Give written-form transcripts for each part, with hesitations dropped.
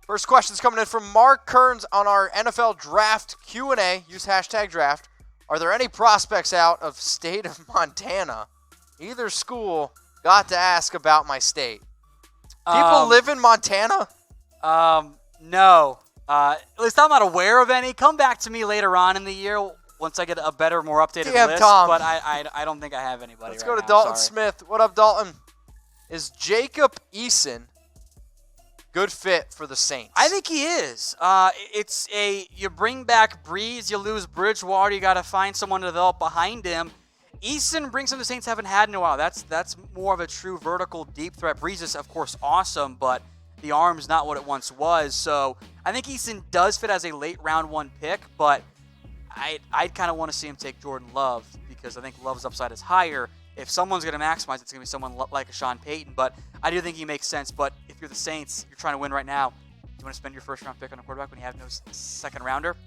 First question is coming in from Mark Kearns on our NFL Draft Q&A. Use hashtag draft. Are there any prospects out of state of Montana? Either school got to ask about my state. People live in Montana? No. At least I'm not aware of any. Come back to me later on in the year once I get a better, more updated list. Tom. But I don't think I have anybody. Let's right go to now. Dalton Sorry. Smith. What up, Dalton? Is Jacob Eason good fit for the Saints? I think he is. You bring back Breeze, you lose Bridgewater, you got to find someone to develop behind him. Eason brings him the Saints haven't had in a while. That's more of a true vertical deep threat. Breeze is, of course, awesome, but the arm's not what it once was. So I think Eason does fit as a late round 1 pick, but I'd kind of want to see him take Jordan Love because I think Love's upside is higher. If someone's going to maximize, it's going to be someone like a Sean Payton. But I do think he makes sense. But if you're the Saints, you're trying to win right now, do you want to spend your first-round pick on a quarterback when you have no second-rounder?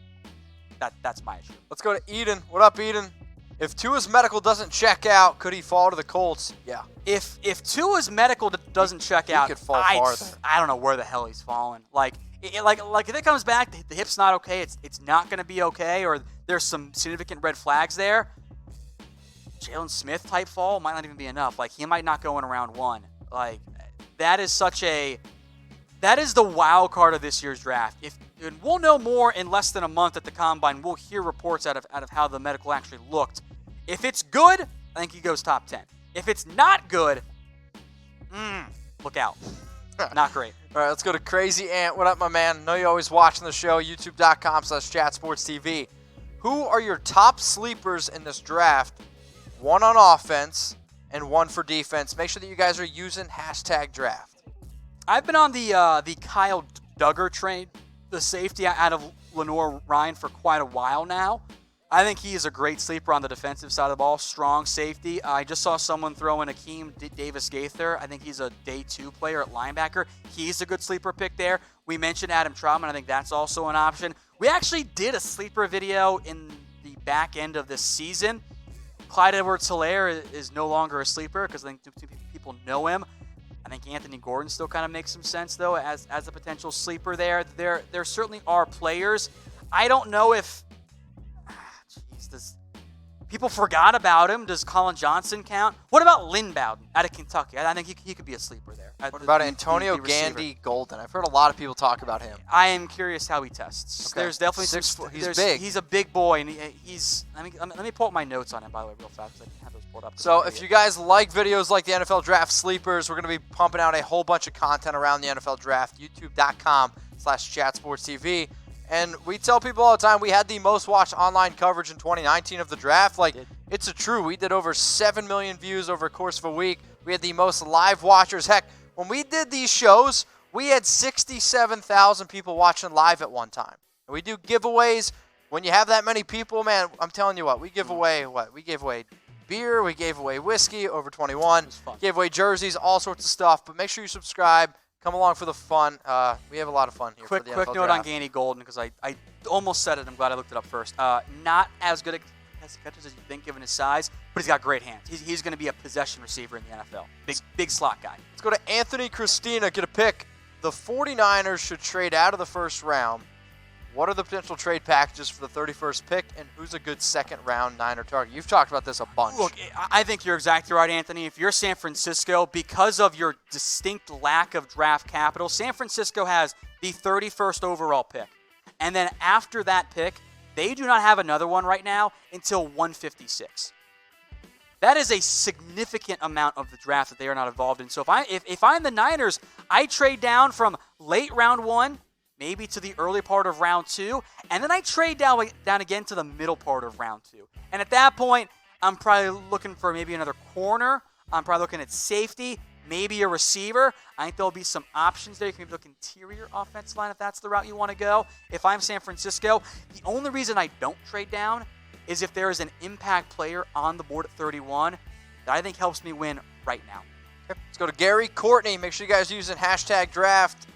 That's my issue. Let's go to Eden. What up, Eden? If Tua's medical doesn't check out, could he fall to the Colts? Yeah. If Tua's medical doesn't check out, could fall farther. I don't know where the hell he's falling. Like if it comes back, the hip's not okay, it's not going to be okay, or there's some significant red flags there. Jalen Smith type fall might not even be enough. Like, he might not go in round 1. Like, that is the wild card of this year's draft. And we'll know more in less than a month at the Combine. We'll hear reports out of how the medical actually looked. If it's good, I think he goes top 10. If it's not good, look out. Not great. All right, let's go to Crazy Ant. What up, my man? I know you're always watching the show, youtube.com/chatsportstv. Who are your top sleepers in this draft? 1 on offense and 1 for defense. Make sure that you guys are using hashtag draft. I've been on the Kyle Duggar train, the safety out of Lenore Ryan, for quite a while now. I think he is a great sleeper on the defensive side of the ball. Strong safety. I just saw someone throw in Akeem Davis-Gaither. I think he's a day 2 player at linebacker. He's a good sleeper pick there. We mentioned Adam Trautman. I think that's also an option. We actually did a sleeper video in the back end of this season. Clyde Edwards-Helaire is no longer a sleeper because I think too many people know him. I think Anthony Gordon still kind of makes some sense, though, as a potential sleeper there. There certainly are players. I don't know if people forgot about him. Does Colin Johnson count? What about Lynn Bowden out of Kentucky? I think he could be a sleeper there. What about Antonio Gandy Golden? I've heard a lot of people talk about him. I am curious how he tests. Okay. There's definitely he's big. He's a big boy, and he's. Let me pull up my notes on him, by the way, real fast, because I didn't have those pulled up. So if you guys like videos like the NFL Draft Sleepers, we're going to be pumping out a whole bunch of content around the NFL Draft. youtube.com/chatsportstv. And we tell people all the time we had the most watched online coverage in 2019 of the draft. Like, it's true. We did over 7 million views over the course of a week. We had the most live watchers. Heck, when we did these shows, we had 67,000 people watching live at one time. And we do giveaways. When you have that many people, man, I'm telling you what, we give away what? We gave away beer. We gave away whiskey, over 21. Gave away jerseys, all sorts of stuff. But make sure you subscribe. Come along for the fun. We have a lot of fun here for the NFL Quick note draft. on Gandy Golden, because I almost said it. I'm glad I looked it up first. Not as good as catches as you think, given his size, but he's got great hands. He's going to be a possession receiver in the NFL. Big slot guy. Let's go to Anthony Cristina. Get a pick. The 49ers should trade out of the first round. What are the potential trade packages for the 31st pick, and who's a good second-round Niner target? You've talked about this a bunch. Look, I think you're exactly right, Anthony. If you're San Francisco, because of your distinct lack of draft capital, San Francisco has the 31st overall pick. And then after that pick, they do not have another one right now until 156. That is a significant amount of the draft that they are not involved in. So if I'm the Niners, I trade down from late round 1 maybe to the early part of round 2, and then I trade down again to the middle part of round 2. And at that point, I'm probably looking for maybe another corner. I'm probably looking at safety, maybe a receiver. I think there'll be some options there. You can maybe look interior offensive line if that's the route you want to go. If I'm San Francisco, the only reason I don't trade down is if there is an impact player on the board at 31 that I think helps me win right now. Okay. Let's go to Gary Courtney. Make sure you guys are using hashtag draft.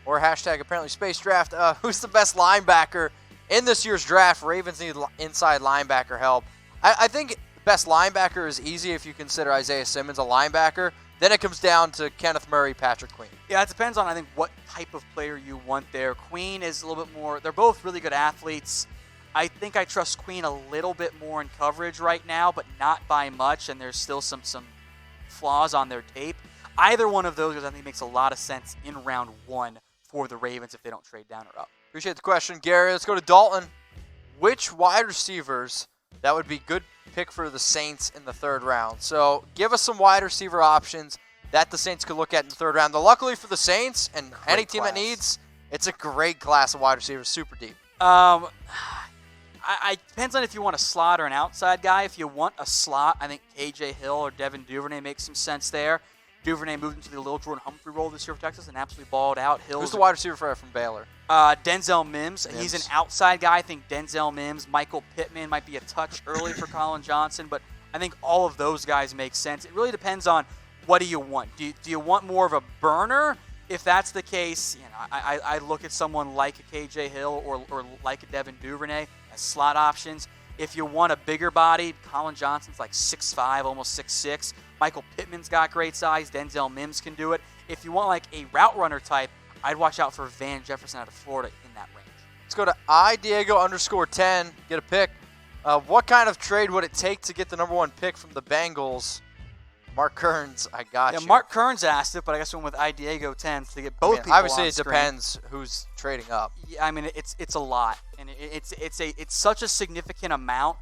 Or hashtag apparently space draft. Who's the best linebacker in this year's draft? Ravens need inside linebacker help. I think The best linebacker is easy if you consider Isaiah Simmons a linebacker. Then it comes down to Kenneth Murray, Patrick Queen. Yeah, it depends on, I think, what type of player you want there. Queen is a little bit more – they're both really good athletes. I think I trust Queen a little bit more in coverage right now, but not by much, and there's still some flaws on their tape. Either one of those, I think, makes a lot of sense in round 1 for the Ravens if they don't trade down or up. Appreciate the question, Gary. Let's go to Dalton. Which wide receivers that would be good pick for the Saints in the 3rd round? So give us some wide receiver options that the Saints could look at in the 3rd round. Luckily for the Saints and any team that needs, it's a great class of wide receivers, super deep. It depends on if you want a slot or an outside guy. If you want a slot, I think KJ Hill or Devin Duvernay makes some sense there. Duvernay moved into the Lil Jordan Humphrey role this year for Texas and absolutely balled out. Who's the wide receiver from Baylor? Denzel Mims. He's an outside guy. I think Denzel Mims. Michael Pittman might be a touch early for Colin Johnson, but I think all of those guys make sense. It really depends on what do you want. Do you want more of a burner? If that's the case, I look at someone like a KJ Hill or like a Devin Duvernay as slot options. If you want a bigger body, Colin Johnson's like 6'5", almost 6'6". Michael Pittman's got great size. Denzel Mims can do it. If you want like a route runner type, I'd watch out for Van Jefferson out of Florida in that range. Let's go to iDiego_10. Get a pick. What kind of trade would it take to get the number 1 pick from the Bengals? Mark Kearns, I got you. Mark Kearns asked it, but I guess we went with iDiego10 to get both people obviously, on it screen. Depends who's trading up. Yeah, I mean, it's a lot, and it's such a significant amount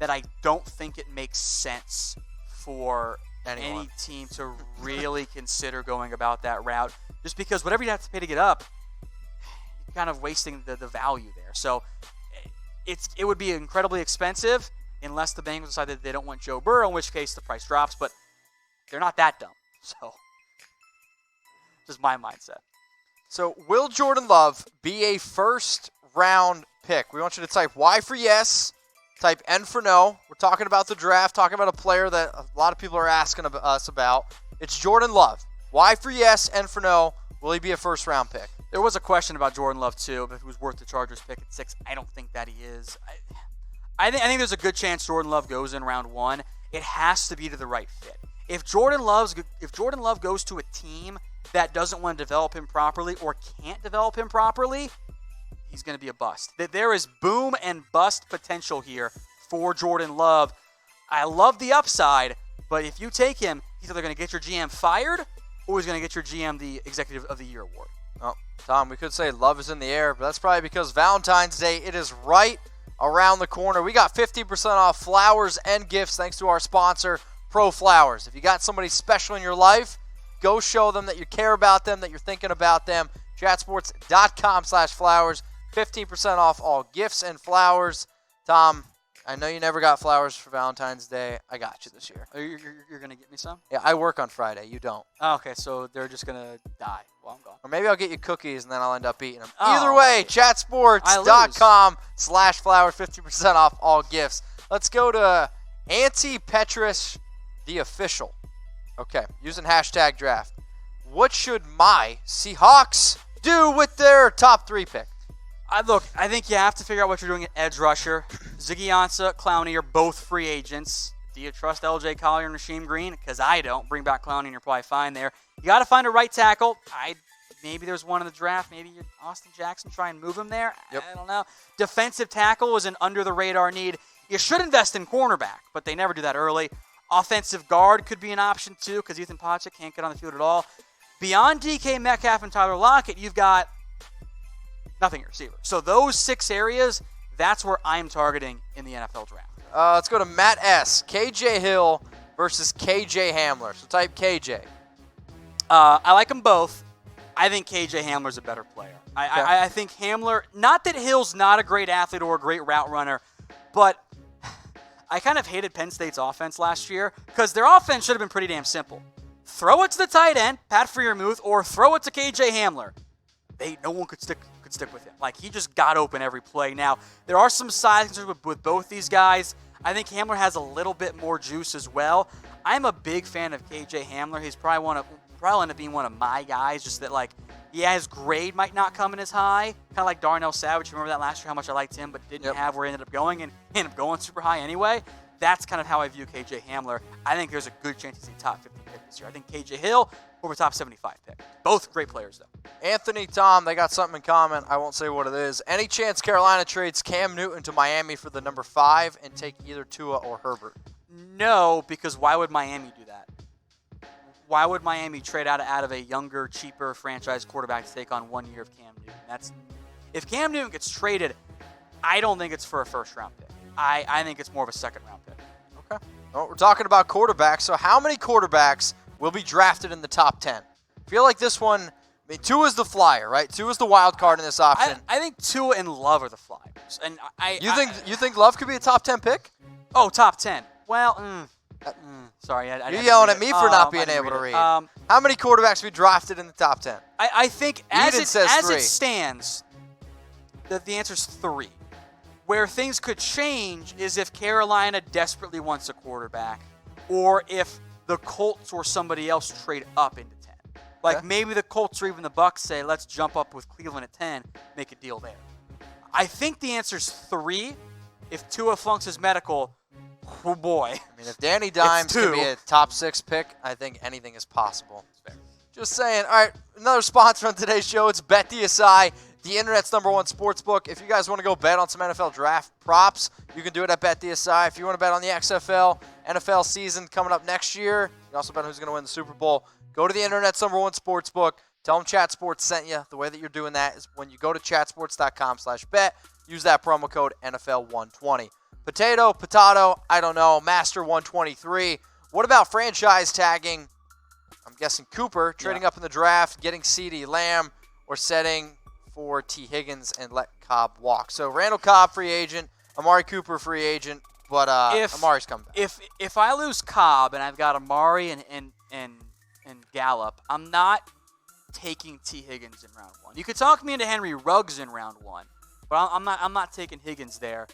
that I don't think it makes sense for any team to really consider going about that route. Just because whatever you have to pay to get up, you're kind of wasting the value there. So it would be incredibly expensive unless the Bengals decide that they don't want Joe Burrow, in which case the price drops. But they're not that dumb. So just my mindset. So will Jordan Love be a 1st-round pick? We want you to type Y for yes, type N for no. We're talking about the draft, talking about a player that a lot of people are asking us about. It's Jordan Love. Y for yes, N for no. Will he be a 1st-round pick? There was a question about Jordan Love, too, if he was worth the Chargers pick at 6. I don't think that he is. I think there's a good chance Jordan Love goes in round 1. It has to be to the right fit. If Jordan Love goes to a team that doesn't want to develop him properly or can't develop him properly, he's going to be a bust. There is boom and bust potential here for Jordan Love. I love the upside, but if you take him, he's either going to get your GM fired or he's going to get your GM the Executive of the Year award. Oh, Tom, we could say love is in the air, but that's probably because Valentine's Day, it is right around the corner. We got 50% off flowers and gifts thanks to our sponsor, Pro Flowers. If you got somebody special in your life, go show them that you care about them, that you're thinking about them. Chatsports.com/flowers. 15% off all gifts and flowers. Tom, I know you never got flowers for Valentine's Day. I got you this year. You're going to get me some? Yeah, I work on Friday. You don't. Oh, okay, so they're just going to die while I'm gone. Or maybe I'll get you cookies and then I'll end up eating them. Oh, Either way, chatsports.com/flowers. 50% off all gifts. Let's go to Ante, Petrish, the official. Okay, using hashtag draft. What should my Seahawks do with their top 3 pick? I think you have to figure out what you're doing at edge rusher. Ziggy Ansah, Clowney are both free agents. Do you trust LJ Collier and Rasheem Green? Because I don't. Bring back Clowney and you're probably fine there. You got to find a right tackle. Maybe there's one in the draft. Maybe you're Austin Jackson, try and move him there. Yep. I don't know. Defensive tackle is an under-the-radar need. You should invest in cornerback, but they never do that early. Offensive guard could be an option too because Ethan Pochik can't get on the field at all. Beyond DK Metcalf and Tyler Lockett, you've got nothing at receiver. So those 6 areas, that's where I'm targeting in the NFL draft. Let's go to Matt S. KJ Hill versus KJ Hamler. So type KJ. I like them both. I think KJ Hamler's a better player. I think Hamler, not that Hill's not a great athlete or a great route runner, but I kind of hated Penn State's offense last year because their offense should have been pretty damn simple. Throw it to the tight end, Pat Freiermuth, or throw it to KJ Hamler. No one could stick with him. Like, he just got open every play. Now, there are some size concerns with both these guys. I think Hamler has a little bit more juice as well. I'm a big fan of KJ Hamler. He's probably end up being one of my guys, just that, like, yeah, his grade might not come in as high. Kind of like Darnell Savage. Remember that last year, how much I liked him, but didn't have where he ended up going, and ended up going super high anyway. That's kind of how I view KJ Hamler. I think there's a good chance he's a top 50 pick this year. I think KJ Hill over top 75 pick. Both great players, though. Anthony, Tom, they got something in common. I won't say what it is. Any chance Carolina trades Cam Newton to Miami for the number 5 and take either Tua or Herbert? No, because why would Miami do that? Why would Miami trade out of a younger, cheaper franchise quarterback to take on 1 year of Cam Newton? If Cam Newton gets traded, I don't think it's for a first-round pick. I think it's more of a second-round pick. Okay. Well, we're talking about quarterbacks. So how many quarterbacks will be drafted in the top 10? I feel like this one, Tua's the flyer, right? Tua's the wild card in this option. I think Tua and Love are the flyers. And You think Love could be a top 10 pick? Oh, top 10. Well, sorry. You're yelling at me for not being able to read. How many quarterbacks will be drafted in the top 10? I think as it three. stands, the answer is 3. Where things could change is if Carolina desperately wants a quarterback, or if the Colts or somebody else trade up into 10. Like maybe the Colts or even the Bucs say, let's jump up with Cleveland at 10, make a deal there. I think the answer is 3. If Tua flunks his medical, oh boy. I mean, if Danny Dimes can be a top 6 pick, I think anything is possible. Just saying. All right, another sponsor on today's show. It's BetDSI, the internet's #1 sports book. If you guys want to go bet on some NFL draft props, you can do it at BetDSI. If you want to bet on the XFL, NFL season coming up next year, you can also bet on who's going to win the Super Bowl. Go to the internet's #1 sports book. Tell them Chat Sports sent you. The way that you're doing that is when you go to chatsports.com/bet, use that promo code NFL120. Potato, I don't know, Master 123. What about franchise tagging? I'm guessing Cooper, trading up in the draft, getting CeeDee Lamb, or setting for Tee Higgins and let Cobb walk. So Randall Cobb, free agent. Amari Cooper, free agent. But Amari's coming back. If I lose Cobb and I've got Amari and Gallup, I'm not taking Tee Higgins in round 1. You could talk me into Henry Ruggs in round 1, but I'm not taking Higgins there.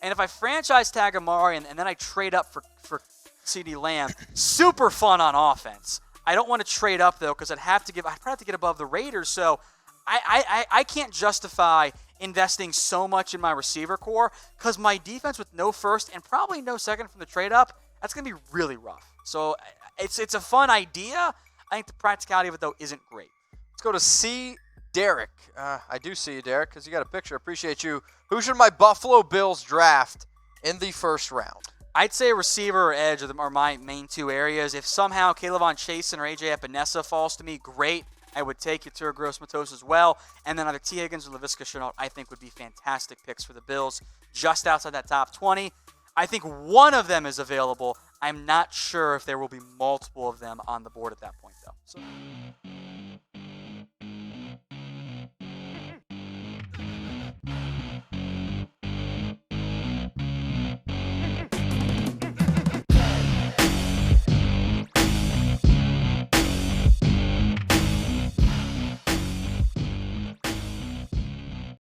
And if I franchise tag Amari and then I trade up for CeeDee Lamb, super fun on offense. I don't want to trade up though because I'd probably have to get above the Raiders. So I can't justify investing so much in my receiver core because my defense with no first and probably no second from the trade up, that's going to be really rough. So it's a fun idea. I think the practicality of it though isn't great. Let's go to C. Derek. I do see you, Derek, because you got a picture. Appreciate you. Who should my Buffalo Bills draft in the first round? I'd say receiver or edge are my main 2 areas. If somehow Kayvon Chasen or AJ Epinesa falls to me, great. I would take Yetur Gross-Matos as well. And then either Tee Higgins or Laviska Shenault, I think would be fantastic picks for the Bills, just outside that top 20. I think one of them is available. I'm not sure if there will be multiple of them on the board at that point, though. So.